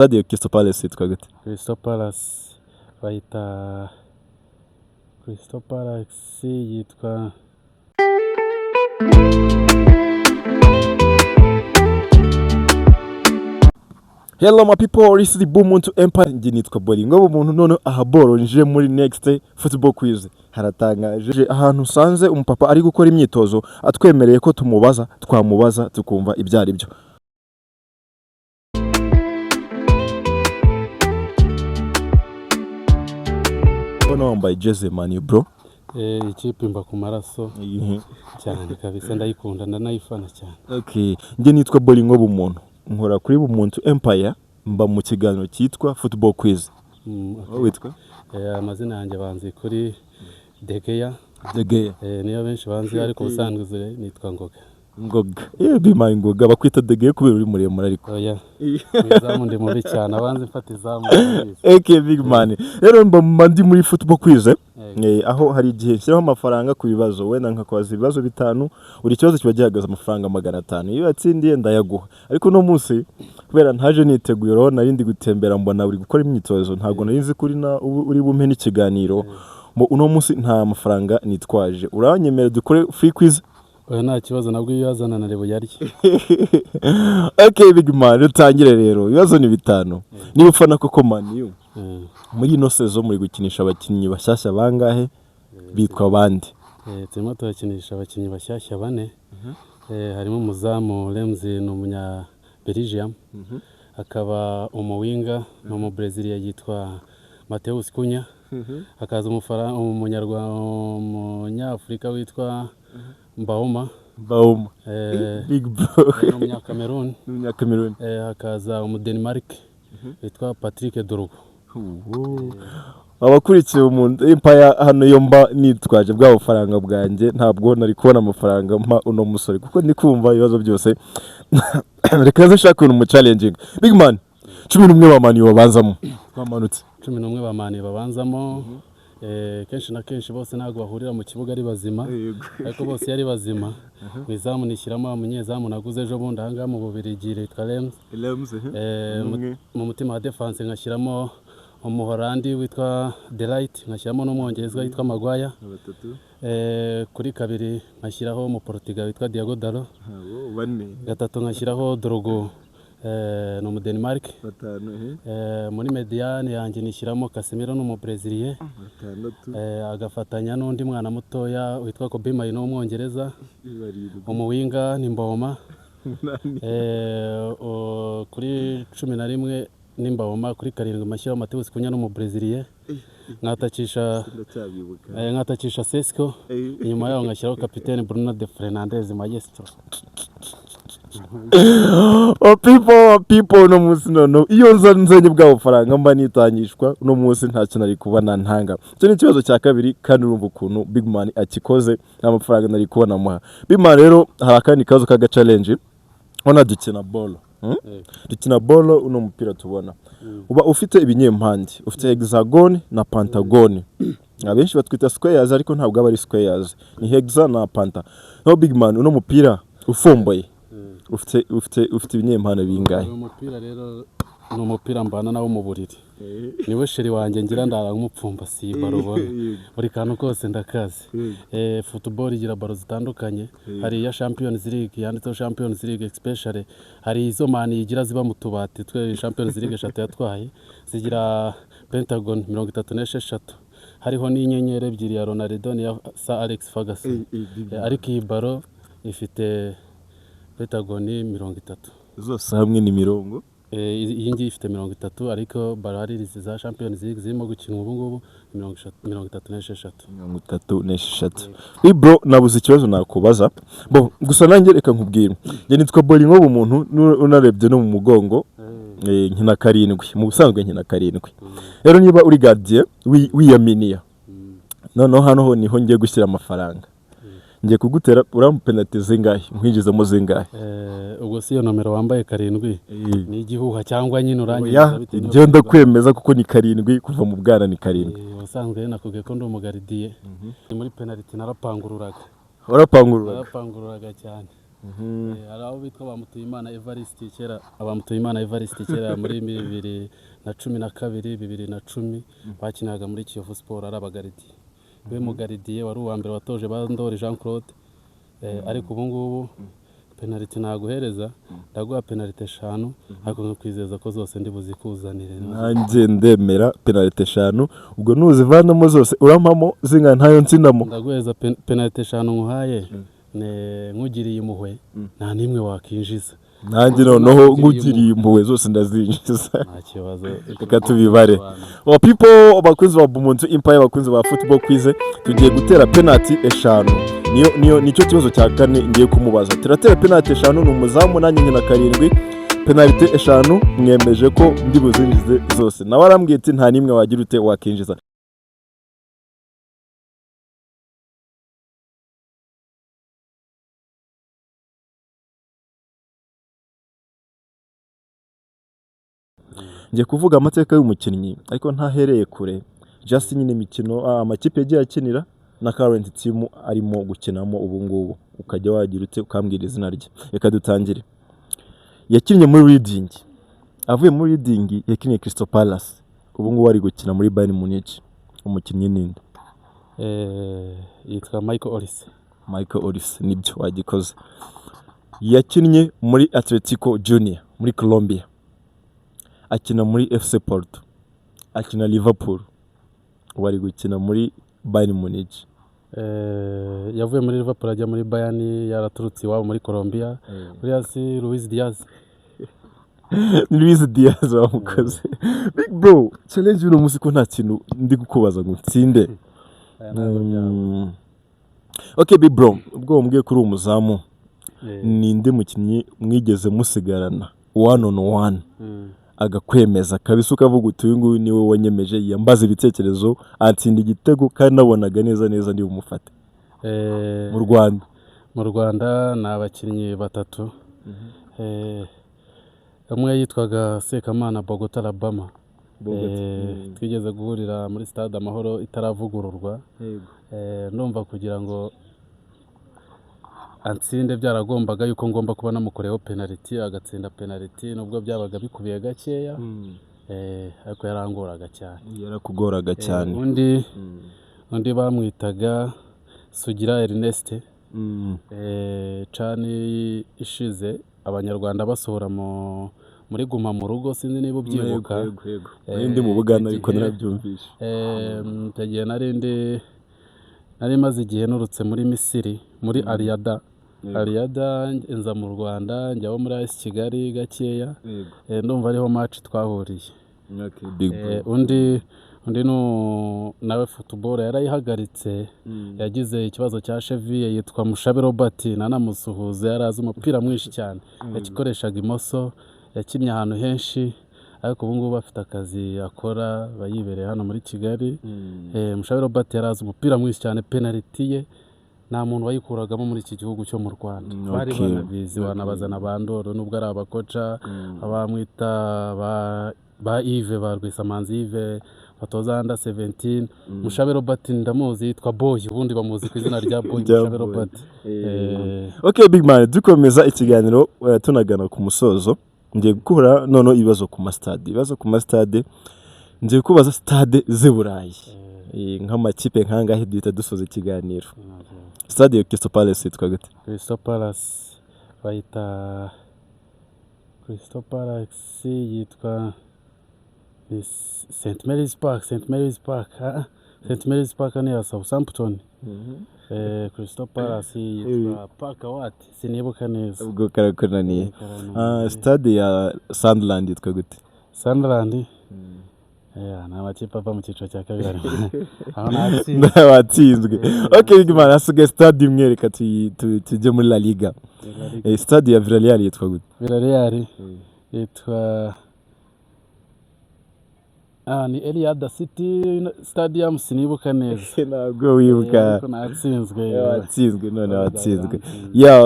Radio Crystal Palace yitwa gute? Crystal Palace bayita Crystal Palace yitwa Hello my people, this is the Boom to Empire. Nje nitwa Bolingo umuntu none aha boro nje muri next football quiz. Haratangaje ahantu usanze umupapa ari gukora imyitozo atwemereye ko tumubaza twamubaza tukumva ibyari byo. Bona wambaye jeze mani bro. Ikipe mba ku maraso cyane kabisa ndayikunda ndanayifana cyane. Okay, nje nitwa Bolingo umuntu. Nkora kuri Bumuntu Empire mba mu kiganiro cyitwa Football Quiz. Witwa? Amazina yanjye banzi kuri Degeya. Niyo benshi banzi ariko ubusanzwe nitwa Ngoga. Bima Ngoga bakwita Degeya kubera uri muremure ariko. Izamu ndi mubi cyane abanzi mfata izamu. Okay big man. Rero mba ndi muri Football Quiz. Aho hari igihe nshyiraho amafaranga ku bibazo wenda nkakwaza ibibazo bitanu buri kibazo kiba gihagaze amafaranga 500 iyo yatsindiye ndayaguha ariko no munsi kubera ntaje niteguye ro narindi gutembera mbona uri gukora imyitozo ntago narinzi kuri na uri bumpe n'ikiganiro mo uno munsi nta mafaranga nitwaje uranyemera dukore free quiz nta kibazo nabwo iyo yazana na rebo yarye. Okay big man rutangire rero ibibazo ni bitanu niba ufana koko man you muri no sezo muri gukinisha abakinnyi bashyashya bangahe bitwa bandi? Turimo turakinisha abakinnyi bashyashya bane. Harimo umuzamu Ramsey n'umunya Belgium, akaba umuwinga no Brazil yitwa Mateus Cunha, akaza umunyafrika witwa Mbaoma. Big bro n'umunya-Cameroon. Hakaza umuDenmark witwa Patrick Dorgu. Abakurikiye umuntu Empire hano yomba nitwaje bwa bufaranga bwanjye ntabwo nari kubona amafaranga mpa uno musore kuko ndi kumva ibibazo byose. Reka nzashaka umuntu mu challenging big man 11 bamani babanzamo bamanutse 11 bamani babanzamo. Kenshi na kenshi bose ntago bahurira mu kibuga ari bazima ariko bose yari bazima. Mwizamu nishyiramo umunyezamu naguze ejo bundi ahanga mu Bubiligi yitwa Lems. Mu mutima wa defense nkashyiramo umuholandi witwa Delight, nkashyiramo n'umwongereza witwa Maguire. Kuri kabiri nkashyiraho mu Portugal witwa Diogo Dalot. Gatatu nkashyiraho Drogo no mu Denmark. Muri mediane yanjye nishyiramo Casemiro no mu Brazil. Agafatanya n'undi mwana mutoya witwa Kobe Mainoo w'umwongereza. Umuwinga ni Mbaoma. Kuri 11 ni Mbaoma. Kuri 7 mashyiraho Mateus Cunha no mu Brazil. Nkatakisha Sesco. Inyuma yaho ngashyiraho kapiteni Bruno de Fernandes Maestro. People no munsi no iyo nzanye bwa bufaranga mba nitangishwa no munsi ntacyo nari kubana ntanga. Cyo ni ikibazo cya kabiri kandi urumva ukuntu big man akikoze n'amafaranga nari kubona muha. Big man rero harakani kazo kaga challenge ona dukina ball. Dukina ball uno mupira tubona uba ufite ibinyempande ufite hexagon na pentagon. Abenshi batwita squares ariko ntabwo aba ari squares ni hexa na penta. No big man uno mupira ufomboye ufite ibinyempande bingahe? Umupira rero no mupira mbana nawo mu buriri niwe sheri wanjye ngira ndara nk'umupfumba si barobona buri kantu kose ndakaze. Football igira baro zitandukanye hari ya Champions League yanditseho Champions League especially hari izo mani igira ziba mu tubati twe Champions League 3 yatwaye zigira Pentagon 36 hariho n'inyenyeri ebyiri ya Ronaldo ya Sir Alex Ferguson. Ariko iyi baro ifite Pentagon 30 zose hamwe ni mirongo. Iyi ngiyi ifite 30 ariko baro hari za Champions League zirimo gukinwa ubu ngubu 36. Bro nabuze ikibazo nakubaza bo gusa nanjye reka nkubwira nge nitwa Bolingo umuntu unarebye no mu mugongo nkina 7 mu busanzwe nkina 7. Rero niba uri gardien wiyaminiya noneho hano ho niho ngiye gushyira amafaranga ngiye kugutera penalty zingahe nkwinjizamo zingahe? Ubwo si yo nomero wambaye 7 ni igihuha cyangwa nyine urangiza bite? Ngiye ndakwemeza kuko ni 7 kuva mu bwana ni 7. Wasanzwe nakubwiye ko ndi umugaridiye muri penalty narapangururaga warapangururaga cyane. hari abo bitwa Bamutuyimana Evariste kera Abamutuyimana Evariste kera muri 2012 2010 bakinaga muri Kiyovu Sport ari abagaridiye we mugaridiye wari uwa mbere watoje Bandori Jean Claude ariko ubu ngubu penalty naguhereza ndaguha penalty 5 ariko nkwizeza ko zose ndi buzikuzanire nanjye ndemera penalty 5 ubwo nuzivanamo zose urampamo zinga ntayo nsinamo ndaguheza penalty 5 nkuhaye nkugiriye impuhwe nta nimwe wakinjiza nanjye noneho nkugiriye impuhwe zose ndazinjiza nta kibazo reka tubibare people bakunzi ba Bumuntu Empire bakunzi ba Football Quiz tugiye gutera penalty 5 nicyo kibazo cya kane ngiye kumubaza turatera penalty 5 n'umuzamu nanjye nyina 7 penalty 5 mwemeje ko ndi buzinjize zose nawe arambwiye ati nta nimwe wagira ute wakinjiza ngiye kuvuga amateka y'umukinnyi ariko ntahereye kure just nyine imikino amakipe yagiye akinira na current team arimo gukinamo ubu ngubu ukajya wagira ute ukambwira izina rye reka dutangire yakinnye muri Reading avuye muri Reading yakinnye Crystal Palace ubu ngubu ari gukina muri Bayern Munich umukinnyi ninde yitwa Michael Olise nibyo wagikoze yakinnye muri Atletico Junior muri Colombia akina muri FC Porto akina Liverpool wari gukina muri Bayern Munich yavuye muri Liverpool ajya muri Bayern yaraturutse iwabo muri Colombia muri hasi Luis Diaz wamukoze big bro challenge uno musi ko nta kintu ndi gukubaza ngo nsinde okay big bro ubwo mbwiye kuri umuzamu ninde mukinnyi mwigeze musigarana one on one agakwemeza kabisa ukavuga uti uyu nguyu niwe wanyemeje yambaza ibitekerezo atsinda igitego kandi nabonaga neza ndi umufate mu Rwanda ni abakinnyi batatu umwe yitwaga Sekamana Bogota Alabama twigeze guhurira muri stade Amahoro itaravugururwa numva kugira ngo ansinde byaragombaga yuko ngomba kuba namukoreho penalty agatsinda penalty nubwo byabaga bikubiye gakeya ariko yarangoraga cyane undi bamwitaga Sugira Ernest cani ishize abanyarwanda basohora muri Guma mu rugo sinzi niba ubyibuka ndi mu Buganda ariko narabyumvishe tagiye nari maze igihe nurutse muri Misiri muri Aliyada nza mu Rwanda njyaho muri AS Kigali gakeya ndumva ariho match twahuriye undi nawe football yarayihagaritse yagize ikibazo cya cheville yitwa Mushabe Robert nanamusuhuza yarazi umupira mwinshi cyane yakikoreshaga imoso yakinnye ahantu henshi ariko ubu ngubu afite akazi akora bayibereye hano muri Kigali Mushabe Robert yarazi umupira mwinshi cyane penalty ye nta muntu wayikuragamo muri iki gihugu cyo mu Rwanda bari banabizi wanabazana Bandoro nubwo ari abakoca abamwita ba Yves ba Rwisamanzi Yves batoza under 17 Mushabe Robert ndamuzi yitwa Boy ubundi bamuzi ku izina rya Boy Mushabe Robert okay big man dukomeza ikiganiro tunagana ku musozo ngiye gukura none ibibazo ku mastade ngiye kubaza stade z'Iburayi nk'amakipe nkangahe duhita dusoza ikiganiro stade ya Crystal Palace yitwa gute Crystal Palace bayita Crystal Palace yitwa St Mary's Park ni ya Southampton Crystal Palace yitwa Park what sinibuka neza ubwo karakonaniye stade ya Sunderland yitwa gute Sunderland na makipe ava mu cyiciro cya kabiri aho natsinzwe okay big man asuge stade imwe reka tujye muri La Liga stade ya Villarreal yitwa gute Villarreal yitwa ni Eliada City Stadium sinibuka neza ntabwo wibuka natsinzwe none watsinzwe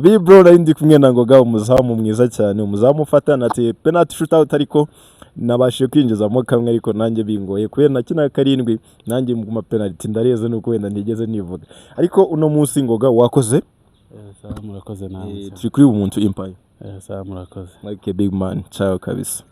big bro ndi kumwe na Ngoga umuzamu mwiza cyane umuzamu ufatana ati penalty shootout ariko nabashije kwinjizamo kamwe ariko nanjye bingoye kubera nakina 7 nanjye mu penalty ndareze nuko wenda ntigeze nivuga ariko uno munsi Ngoga wakoze sawa murakoze namwe turi kuri umuntu empire sawa murakoze like a big man ciao kabisa